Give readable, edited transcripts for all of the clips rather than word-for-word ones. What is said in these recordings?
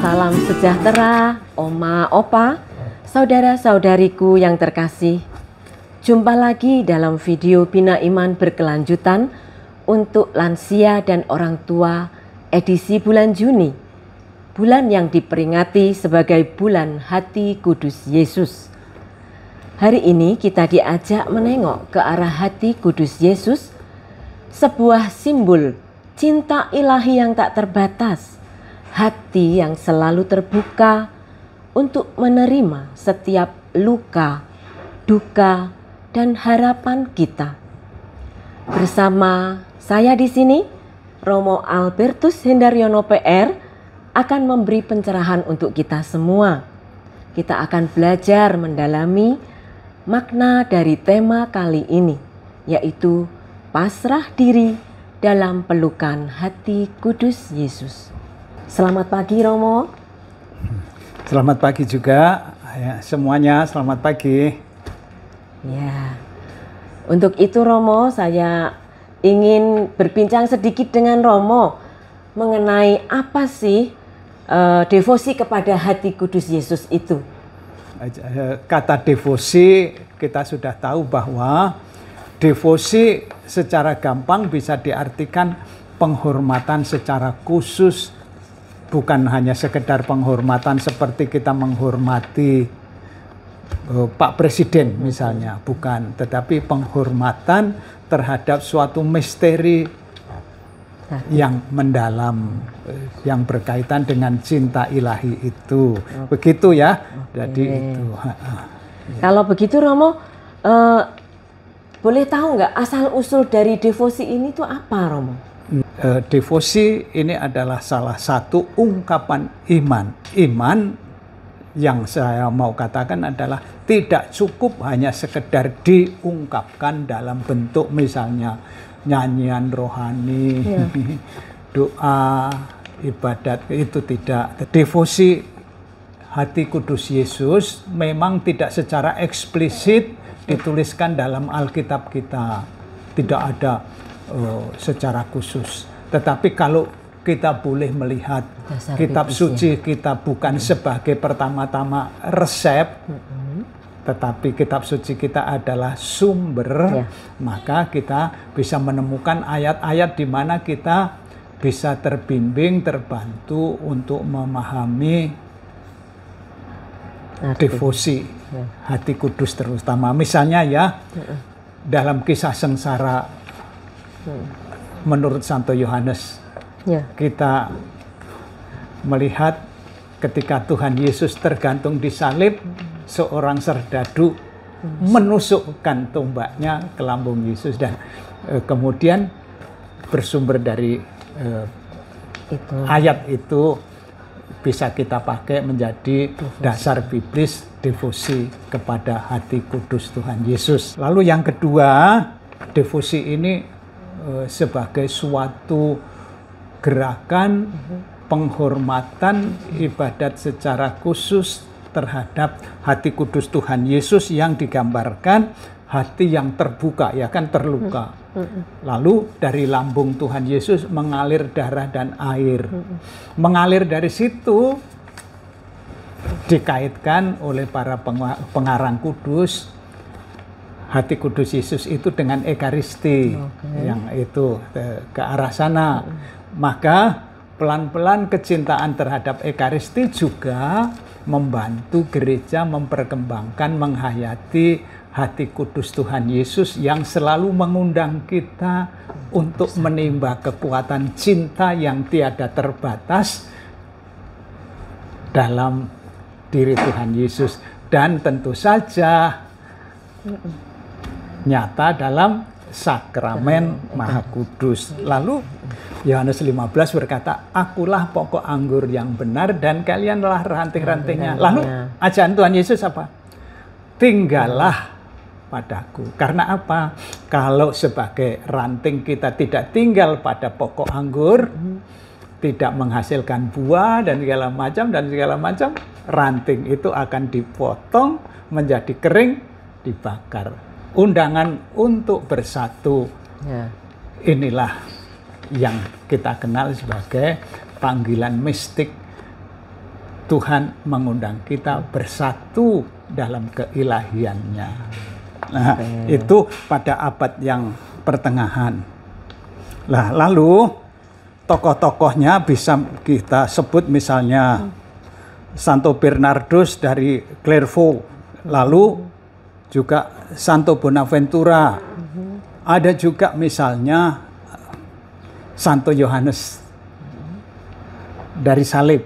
Salam sejahtera, Oma, Opa, saudara-saudariku yang terkasih. Jumpa lagi dalam video Bina Iman Berkelanjutan untuk lansia dan orang tua edisi bulan Juni. Bulan yang diperingati sebagai bulan hati kudus Yesus. Hari ini kita diajak menengok ke arah hati kudus Yesus, sebuah simbol cinta ilahi yang tak terbatas. Hati yang selalu terbuka untuk menerima setiap luka, duka, dan harapan kita. Bersama saya di sini, Romo Albertus Hendaryono PR, akan memberi pencerahan untuk kita semua. Kita akan belajar mendalami makna dari tema kali ini, yaitu pasrah diri dalam pelukan hati kudus Yesus. Selamat pagi, Romo. Selamat pagi juga ya, semuanya, selamat pagi. Ya, untuk itu Romo, saya ingin berbincang sedikit dengan Romo mengenai apa sih devosi kepada hati kudus Yesus itu. Kata devosi, kita sudah tahu bahwa devosi secara gampang bisa diartikan penghormatan secara khusus. Bukan hanya sekedar penghormatan seperti kita menghormati Pak Presiden misalnya, bukan, tetapi penghormatan terhadap suatu misteri yang mendalam, yang berkaitan dengan cinta ilahi itu. Begitu ya. Jadi itu. Kalau begitu Romo, boleh tahu nggak asal usul dari devosi ini tuh apa, Romo? Devosi ini adalah salah satu ungkapan iman. Iman yang saya mau katakan adalah tidak cukup hanya sekedar diungkapkan dalam bentuk misalnya nyanyian rohani, doa, ibadat, itu tidak. Devosi hati kudus Yesus memang tidak secara eksplisit dituliskan dalam Alkitab kita. Tidak ada secara khusus. Tetapi kalau kita boleh melihat kitab suci kita bukan sebagai pertama-tama resep, tetapi kitab suci kita adalah sumber, maka kita bisa menemukan ayat-ayat di mana kita bisa terbimbing, terbantu untuk memahami devosi hati kudus terutama. Misalnya ya, dalam kisah sengsara menurut Santo Yohanes, kita melihat ketika Tuhan Yesus tergantung di salib, seorang serdadu menusukkan tombaknya ke lambung Yesus, dan kemudian bersumber dari ayat itu bisa kita pakai menjadi dasar biblis devosi kepada hati kudus Tuhan Yesus. Lalu yang kedua, devosi ini sebagai suatu gerakan penghormatan ibadat secara khusus terhadap hati kudus Tuhan Yesus yang digambarkan hati yang terbuka, ya kan, terluka. Lalu dari lambung Tuhan Yesus mengalir darah dan air. Mengalir dari situ dikaitkan oleh para pengarang kudus hati kudus Yesus itu dengan Ekaristi, yang itu ke arah sana. Maka pelan-pelan kecintaan terhadap Ekaristi juga membantu gereja memperkembangkan, menghayati hati kudus Tuhan Yesus yang selalu mengundang kita untuk menimba kekuatan cinta yang tiada terbatas dalam diri Tuhan Yesus, dan tentu saja nyata dalam sakramen Maha Kudus. Lalu Yohanes 15 berkata, akulah pokok anggur yang benar dan kalianlah ranting-rantingnya. Lalu ajaran Tuhan Yesus apa? Tinggallah padaku. Karena apa? Kalau sebagai ranting kita tidak tinggal pada pokok anggur, tidak menghasilkan buah dan segala macam, ranting itu akan dipotong menjadi kering, dibakar. Undangan untuk bersatu, inilah yang kita kenal sebagai panggilan mistik. Tuhan mengundang kita bersatu dalam keilahiannya. Nah, itu pada abad yang pertengahan. Nah, lalu tokoh-tokohnya bisa kita sebut misalnya Santo Bernardus dari Clairvaux, lalu juga Santo Bonaventura. Ada juga misalnya Santo Yohanes dari Salib.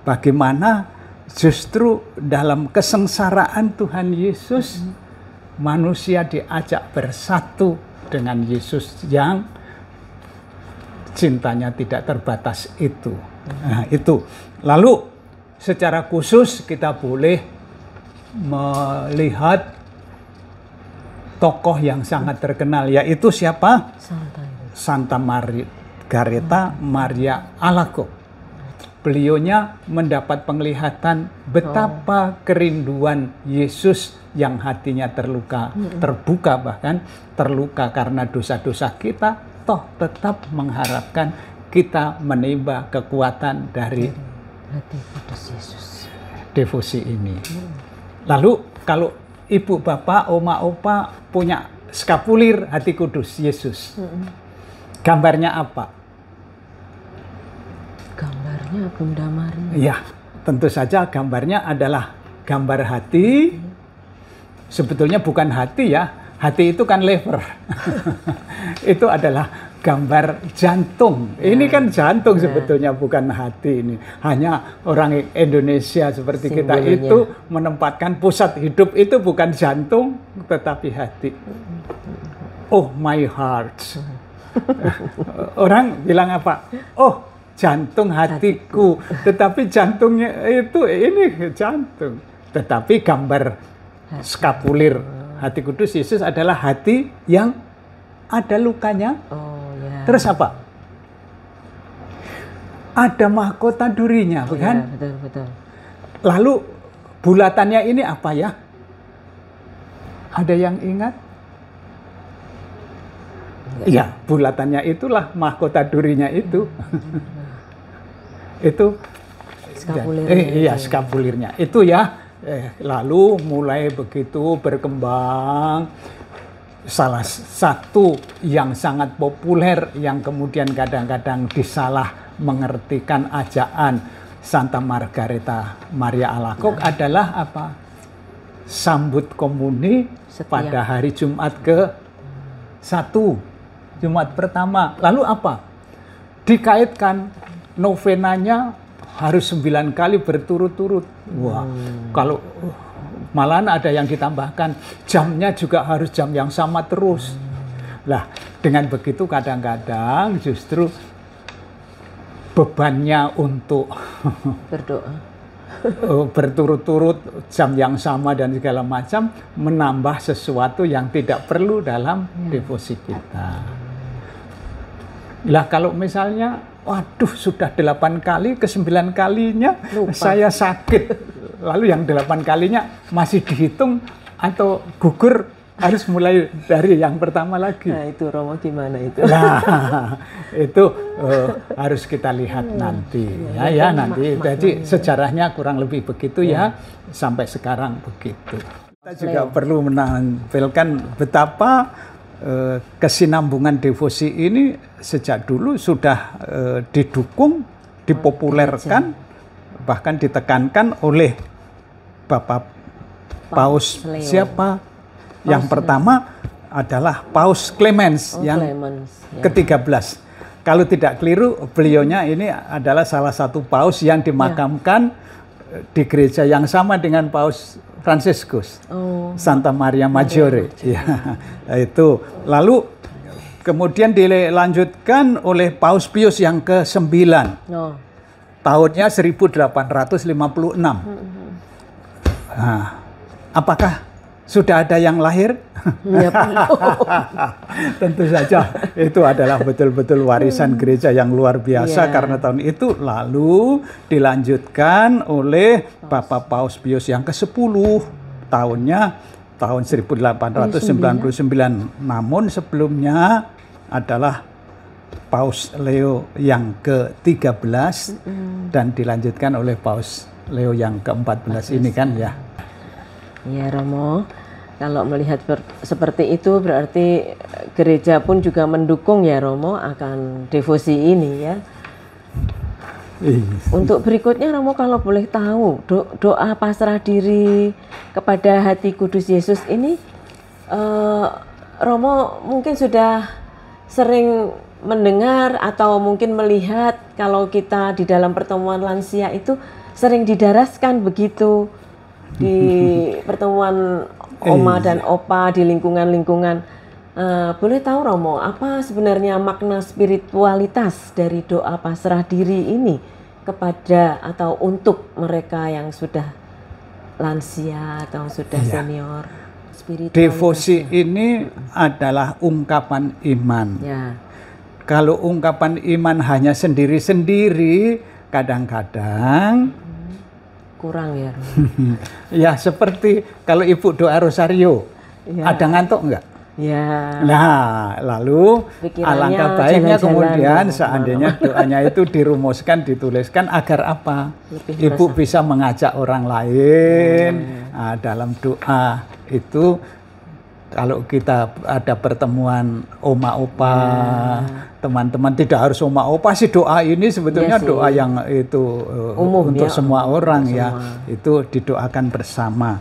Bagaimana justru dalam kesengsaraan Tuhan Yesus, manusia diajak bersatu dengan Yesus yang cintanya tidak terbatas itu. Nah, itu. Lalu secara khusus kita boleh melihat tokoh yang sangat terkenal, yaitu siapa? Santa Margareta Maria Alacoque. Beliaunya mendapat penglihatan betapa kerinduan Yesus yang hatinya terluka, terbuka bahkan terluka karena dosa-dosa kita, toh tetap mengharapkan kita menimba kekuatan dari hati kudus Yesus. Devosi ini. Lalu kalau ibu bapak, oma opa punya skapulir hati kudus Yesus, gambarnya apa? Gambarnya Bunda Maria. Ya, tentu saja gambarnya adalah gambar hati. Sebetulnya bukan hati ya, hati itu kan lever. Itu adalah gambar jantung. Ini kan jantung sebetulnya, bukan hati ini. Hanya orang Indonesia seperti kita itu menempatkan pusat hidup itu bukan jantung, tetapi hati. Oh, my heart. Orang bilang apa? Oh, jantung hatiku, tetapi jantungnya itu ini jantung. Tetapi gambar skapulir hati kudus Yesus adalah hati yang ada lukanya. Terus apa? Ada mahkota durinya, bukan? Ya, betul, betul. Lalu bulatannya ini apa ya? Ada yang ingat? Iya, bulatannya itulah mahkota durinya itu. Itu skapulirnya. Iya, skapulirnya. Itu ya. Lalu mulai begitu berkembang. Salah satu yang sangat populer yang kemudian kadang-kadang disalah mengertikan ajaan Santa Margareta Maria Alacoque adalah apa? Sambut komuni pada hari Jumat ke-1, Jumat pertama. Lalu apa? Dikaitkan novenanya harus 9 kali berturut-turut. Wah, kalau malahan ada yang ditambahkan jamnya juga harus jam yang sama terus. Lah, dengan begitu kadang-kadang justru bebannya untuk berdoa berturut-turut jam yang sama dan segala macam menambah sesuatu yang tidak perlu dalam devosi kita. Lah kalau misalnya waduh sudah 8 kali, ke-9 kalinya lupa. Saya sakit. Lalu yang 8 kalinya masih dihitung atau gugur, harus mulai dari yang pertama lagi. Nah itu Romo gimana itu? Nah itu harus kita lihat nanti. Ya nanti. Jadi sejarahnya kurang lebih begitu ya. Sampai sekarang begitu. Kita juga perlu menampilkan betapa kesinambungan devosi ini sejak dulu sudah didukung, dipopulerkan, bahkan ditekankan oleh Bapak Paus siapa? Yang pertama adalah Paus Clemens yang ke-13. Kalau tidak keliru, beliaunya ini adalah salah satu paus yang dimakamkan di gereja yang sama dengan Paus Fransiskus, Santa Maria Maggiore. Ya, itu. Lalu kemudian dilanjutkan oleh Paus Pius yang ke-9. Tahunnya 1856. Nah, apakah sudah ada yang lahir? Ya, tentu saja itu adalah betul-betul warisan gereja yang luar biasa karena tahun itu. Lalu dilanjutkan oleh Bapak Paus Pius yang ke-10, tahunnya tahun 1899. Namun sebelumnya adalah Paus Leo yang ke-13 dan dilanjutkan oleh Paus Leo yang ke-14 ini kan ya. Ya Romo, kalau melihat seperti itu berarti gereja pun juga mendukung ya Romo akan devosi ini ya. Untuk berikutnya Romo kalau boleh tahu doa pasrah diri kepada hati kudus Yesus ini Romo mungkin sudah sering mendengar atau mungkin melihat kalau kita di dalam pertemuan lansia itu sering didaraskan begitu di pertemuan Oma dan Opa di lingkungan-lingkungan. Boleh tahu Romo, apa sebenarnya makna spiritualitas dari doa pasrah diri ini kepada atau untuk mereka yang sudah lansia atau sudah senior? Devosi ini adalah ungkapan iman. Ya. Kalau ungkapan iman hanya sendiri-sendiri, kadang-kadang kurang ya. Ya seperti kalau ibu doa rosario, ada ngantuk enggak? Ya. Nah, lalu alangkah baiknya kemudian seandainya doanya itu dirumuskan, dituliskan agar apa? Ibu bisa mengajak orang lain dalam doa itu. Kalau kita ada pertemuan Oma Opa, teman-teman tidak harus Oma Opa sih, doa ini sebetulnya doa yang itu umum, untuk semua orang ya, itu didoakan bersama.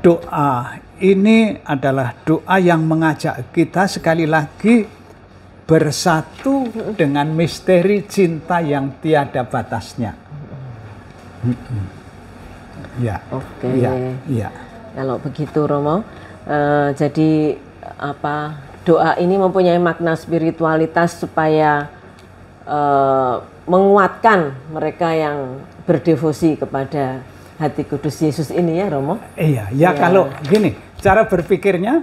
Doa ini adalah doa yang mengajak kita sekali lagi bersatu dengan misteri cinta yang tiada batasnya. Ya, ya. Kalau begitu Romo, jadi doa ini mempunyai makna spiritualitas supaya menguatkan mereka yang berdevosi kepada hati kudus Yesus ini ya Romo. Iya, ya. Kalau gini, cara berpikirnya,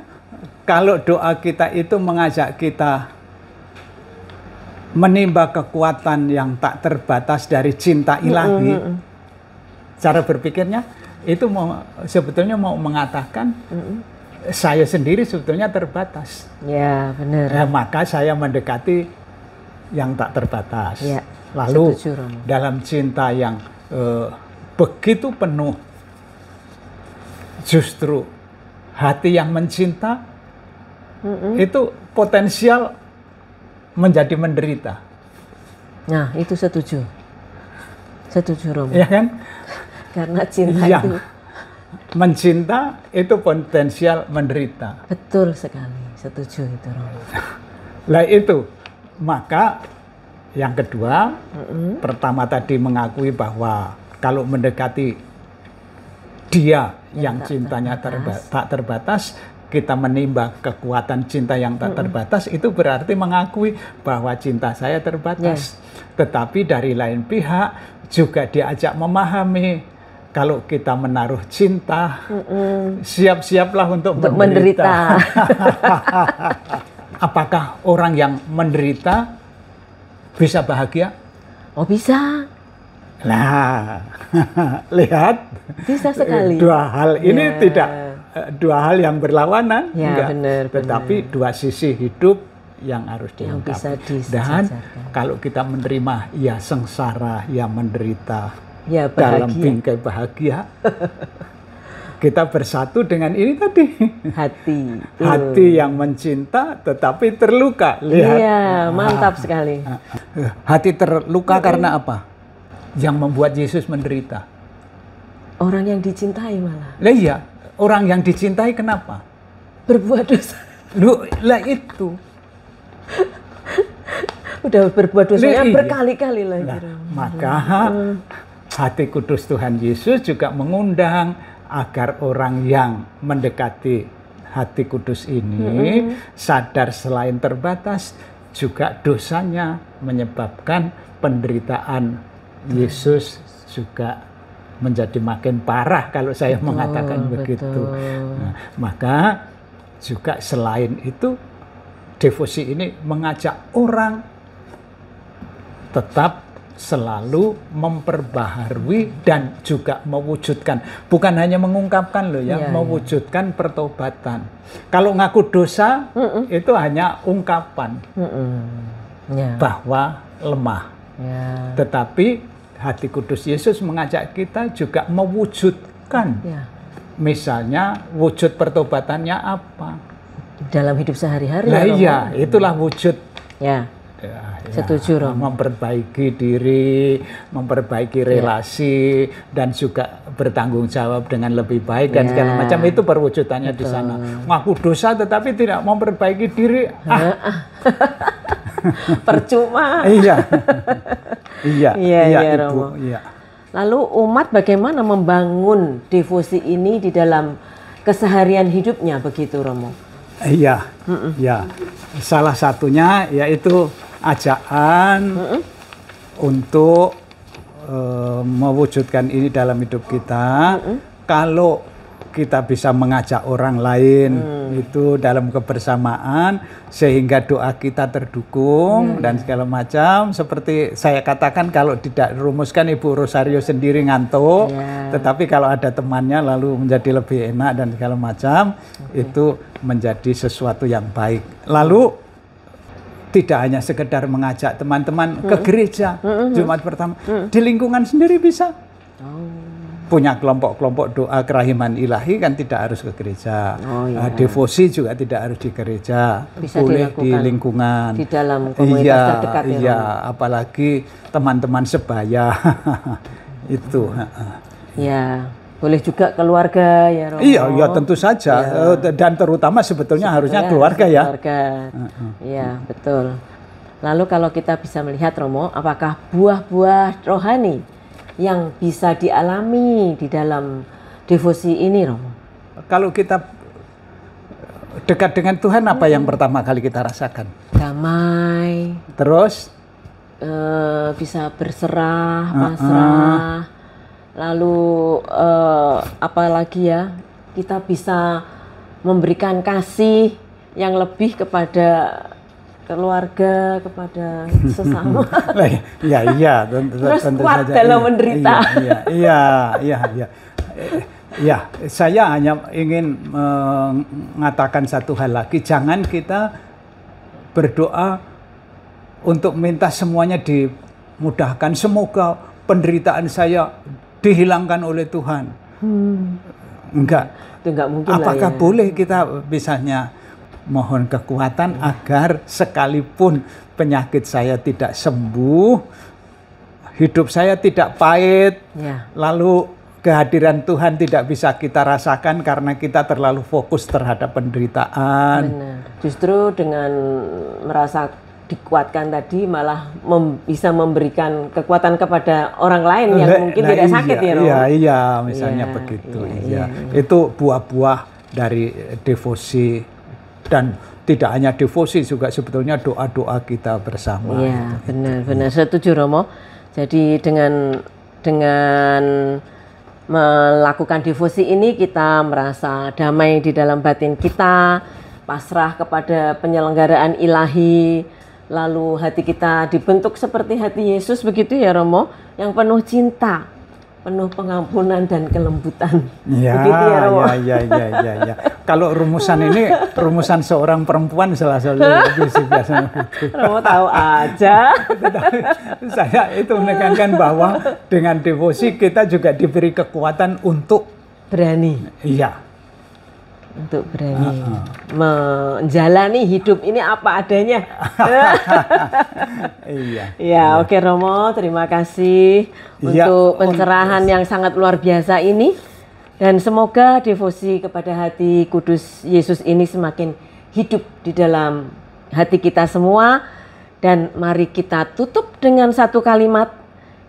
kalau doa kita itu mengajak kita menimba kekuatan yang tak terbatas dari cinta ilahi, cara berpikirnya itu sebetulnya mau mengatakan saya sendiri sebetulnya terbatas. Ya, benar. Maka saya mendekati yang tak terbatas. Ya, lalu setuju, dalam cinta yang begitu penuh, justru hati yang mencinta itu potensial menjadi menderita. Nah, itu setuju. Setuju Romo. Ya kan? Karena cinta yang itu mencinta itu potensial menderita. Betul sekali, setuju itu Romo. Lah itu, maka yang kedua, pertama tadi mengakui bahwa kalau mendekati Dia yang cintanya tak terbatas, kita menimba kekuatan cinta yang tak terbatas, itu berarti mengakui bahwa cinta saya terbatas. Tetapi dari lain pihak juga diajak memahami kalau kita menaruh cinta, siap-siaplah untuk menderita. Apakah orang yang menderita bisa bahagia? Oh, bisa. Nah, lihat. Bisa sekali. Dua hal ini tidak dua hal yang berlawanan, ya, benar, tetapi dua sisi hidup yang harus dilengkapi. Dan kalau kita menerima ya sengsara, ya menderita, ya dalam bingkai bahagia, kita bersatu dengan ini tadi. Hati yang mencinta tetapi terluka. Lihat. Iya, mantap sekali. Hati terluka karena apa? Yang membuat Yesus menderita. Orang yang dicintai malah. Lah iya, orang yang dicintai kenapa? Berbuat dosa. Lah itu. Udah berbuat dosanya berkali-kali lagi. Maka hati kudus Tuhan Yesus juga mengundang agar orang yang mendekati hati kudus ini sadar selain terbatas juga dosanya menyebabkan penderitaan Yesus juga menjadi makin parah kalau saya mengatakan begitu. Nah, maka juga selain itu devosi ini mengajak orang tetap selalu memperbaharui dan juga mewujudkan. Bukan hanya mengungkapkan loh ya, mewujudkan pertobatan. Kalau ngaku dosa, itu hanya ungkapan bahwa lemah. Tetapi hati kudus Yesus mengajak kita juga mewujudkan. Misalnya wujud pertobatannya apa? Dalam hidup sehari-hari. Nah iya, itulah wujud. Setuju, Romo. Memperbaiki diri, memperbaiki relasi, dan juga bertanggung jawab dengan lebih baik dan segala macam, itu perwujudannya di sana. Ngaku dosa tetapi tidak memperbaiki diri, percuma. Iya, Romo. Ibu. Iya. Lalu umat bagaimana membangun devosi ini di dalam keseharian hidupnya, begitu, Romo? Iya, ya. Salah satunya yaitu ajakan untuk mewujudkan ini dalam hidup kita. Kalau kita bisa mengajak orang lain itu dalam kebersamaan sehingga doa kita terdukung dan segala macam. Seperti saya katakan, kalau tidak rumuskan Ibu Rosario sendiri ngantuk, tetapi kalau ada temannya lalu menjadi lebih enak dan segala macam, itu menjadi sesuatu yang baik. Lalu tidak hanya sekedar mengajak teman-teman ke gereja Jumat pertama, di lingkungan sendiri bisa. Punya kelompok-kelompok doa kerahiman ilahi, kan tidak harus ke gereja. Devosi juga tidak harus di gereja, bisa boleh di lingkungan, di dalam komunitas terdekat. Apalagi teman-teman sebaya itu. Ya, boleh juga keluarga ya, Romo. Iya, tentu saja. Dan terutama sebetulnya harusnya keluarga ya. Iya, betul. Lalu kalau kita bisa melihat, Romo, apakah buah-buah rohani yang bisa dialami di dalam devosi ini, Romo? Kalau kita dekat dengan Tuhan, apa yang pertama kali kita rasakan? Damai. Terus? Bisa berserah, pasrah. Lalu apalagi ya, kita bisa memberikan kasih yang lebih kepada keluarga, kepada sesama. Iya, terus tentu kuat saja. dalam menderita. Iya, saya hanya ingin mengatakan satu hal lagi. Jangan kita berdoa untuk minta semuanya dimudahkan. Semoga penderitaan saya dihilangkan oleh Tuhan. Enggak. Itu enggak mungkin. Apakah boleh kita misalnya mohon kekuatan agar sekalipun penyakit saya tidak sembuh, hidup saya tidak pahit, lalu kehadiran Tuhan tidak bisa kita rasakan karena kita terlalu fokus terhadap penderitaan. Benar. Justru dengan merasa dikuatkan tadi malah bisa memberikan kekuatan kepada orang lain yang mungkin tidak sakit ya, Romo? Iya, misalnya begitu. Itu buah-buah dari devosi. Dan tidak hanya devosi, juga sebetulnya doa-doa kita bersama. Iya, benar, setuju, Romo. Jadi dengan melakukan devosi ini kita merasa damai di dalam batin kita, pasrah kepada penyelenggaraan ilahi, lalu hati kita dibentuk seperti hati Yesus, begitu ya, Romo, yang penuh cinta, penuh pengampunan dan kelembutan. Begitu ya, Romo? Iya. Kalau rumusan ini, rumusan seorang perempuan selalu biasanya. Romo tahu aja. Saya itu menekankan bahwa dengan devosi kita juga diberi kekuatan untuk berani. Iya. Untuk berani menjalani hidup ini apa adanya. Iya. Oke, Romo, terima kasih untuk pencerahan yang sangat luar biasa ini. Dan semoga devosi kepada hati kudus Yesus ini semakin hidup di dalam hati kita semua. Dan mari kita tutup dengan satu kalimat.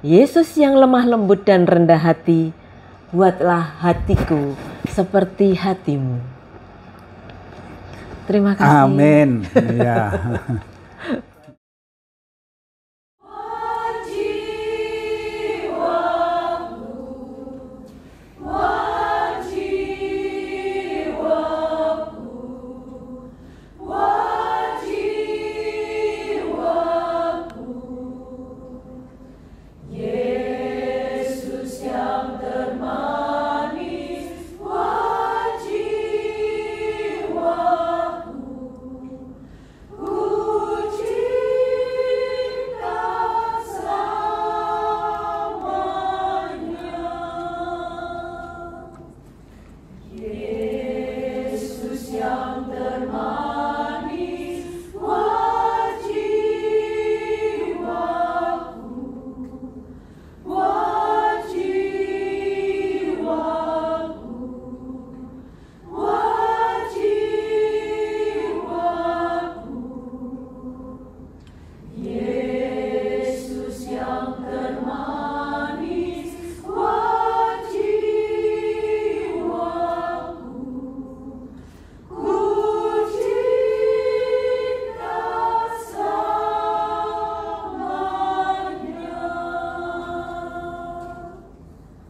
Yesus yang lemah lembut dan rendah hati, buatlah hatiku seperti hatimu. Terima kasih. Amin. Ya.